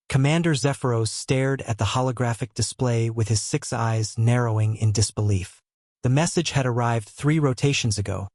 Commander Zephyros stared at the holographic display with his 6 eyes narrowing in disbelief. The message had arrived 3 rotations ago,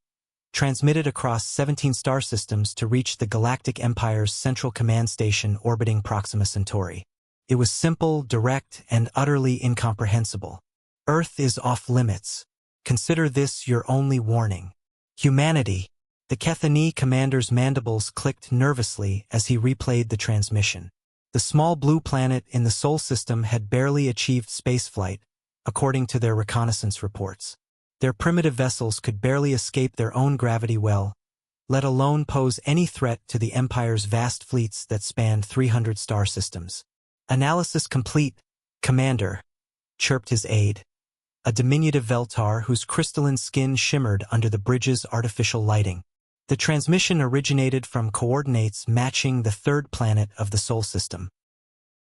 transmitted across 17 star systems to reach the Galactic Empire's central command station orbiting Proxima Centauri. It was simple, direct, and utterly incomprehensible. Earth is off limits. Consider this your only warning. Humanity. The Kethani commander's mandibles clicked nervously as he replayed the transmission. The small blue planet in the Sol system had barely achieved spaceflight, according to their reconnaissance reports. Their primitive vessels could barely escape their own gravity well, let alone pose any threat to the Empire's vast fleets that spanned 300 star systems. Analysis complete, Commander, chirped his aide, a diminutive Veltar whose crystalline skin shimmered under the bridge's artificial lighting. The transmission originated from coordinates matching the 3rd planet of the Sol system.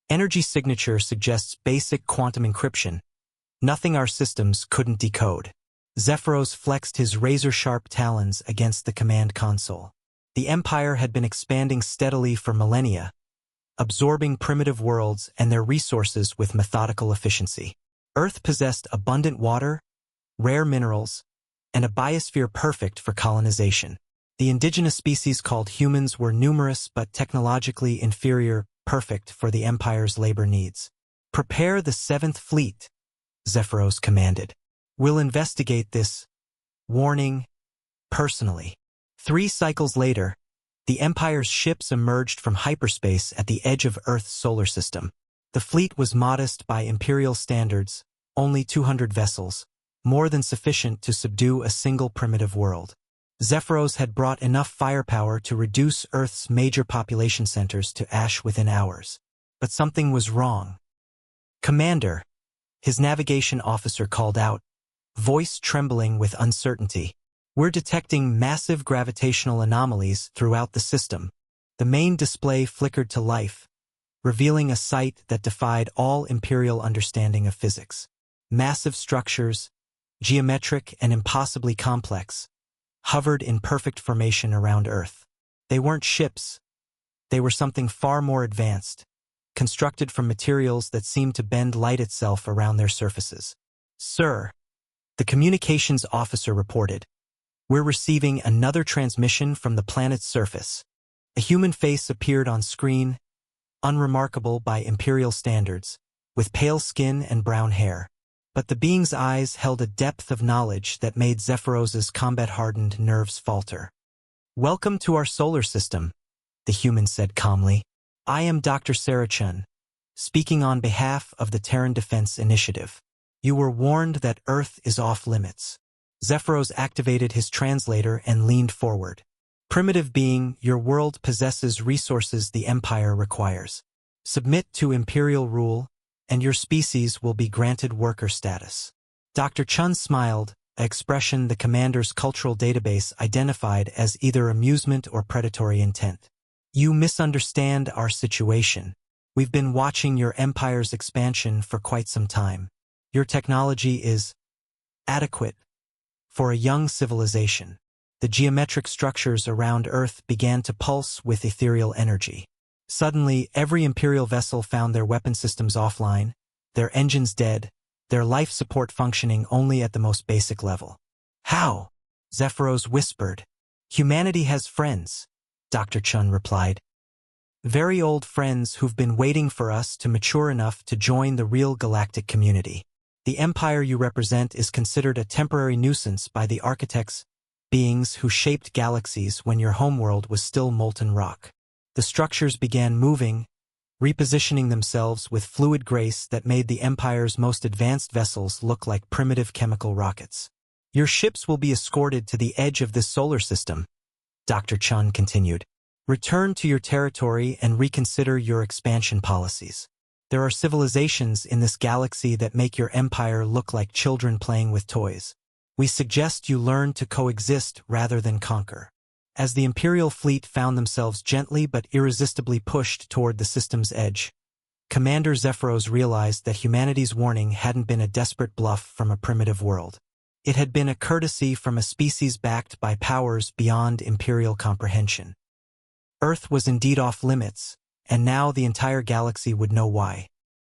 Energy signature suggests basic quantum encryption, nothing our systems couldn't decode. Zephyros flexed his razor-sharp talons against the command console. The Empire had been expanding steadily for millennia, absorbing primitive worlds and their resources with methodical efficiency. Earth possessed abundant water, rare minerals, and a biosphere perfect for colonization. The indigenous species called humans were numerous but technologically inferior, perfect for the Empire's labor needs. Prepare the 7th Fleet, Zephyros commanded. We'll investigate this, warning, personally. 3 cycles later, the Empire's ships emerged from hyperspace at the edge of Earth's solar system. The fleet was modest by Imperial standards, only 200 vessels, more than sufficient to subdue a single primitive world. Zephyros had brought enough firepower to reduce Earth's major population centers to ash within hours. But something was wrong. Commander, his navigation officer called out, voice trembling with uncertainty. We're detecting massive gravitational anomalies throughout the system. The main display flickered to life, revealing a sight that defied all Imperial understanding of physics. Massive structures, geometric and impossibly complex, hovered in perfect formation around Earth. They weren't ships. They were something far more advanced, constructed from materials that seemed to bend light itself around their surfaces. Sir, the communications officer reported, we're receiving another transmission from the planet's surface. A human face appeared on screen, unremarkable by Imperial standards, with pale skin and brown hair. But the being's eyes held a depth of knowledge that made Zephyros's combat-hardened nerves falter. Welcome to our solar system, the human said calmly. I am Dr. Sarachun, speaking on behalf of the Terran Defense Initiative. You were warned that Earth is off limits. Zephyros activated his translator and leaned forward. Primitive being, your world possesses resources the Empire requires. Submit to Imperial rule, and your species will be granted worker status. Dr. Chun smiled, an expression the commander's cultural database identified as either amusement or predatory intent. You misunderstand our situation. We've been watching your empire's expansion for quite some time. Your technology is adequate for a young civilization. The geometric structures around Earth began to pulse with ethereal energy. Suddenly, every Imperial vessel found their weapon systems offline, their engines dead, their life support functioning only at the most basic level. How? Zephyros whispered. Humanity has friends, Dr. Chun replied. Very old friends who've been waiting for us to mature enough to join the real galactic community. The empire you represent is considered a temporary nuisance by the architects, beings who shaped galaxies when your homeworld was still molten rock. The structures began moving, repositioning themselves with fluid grace that made the Empire's most advanced vessels look like primitive chemical rockets. Your ships will be escorted to the edge of this solar system, Dr. Chun continued. Return to your territory and reconsider your expansion policies. There are civilizations in this galaxy that make your empire look like children playing with toys. We suggest you learn to coexist rather than conquer. As the Imperial fleet found themselves gently but irresistibly pushed toward the system's edge, Commander Zephyros realized that humanity's warning hadn't been a desperate bluff from a primitive world. It had been a courtesy from a species backed by powers beyond Imperial comprehension. Earth was indeed off limits, and now the entire galaxy would know why.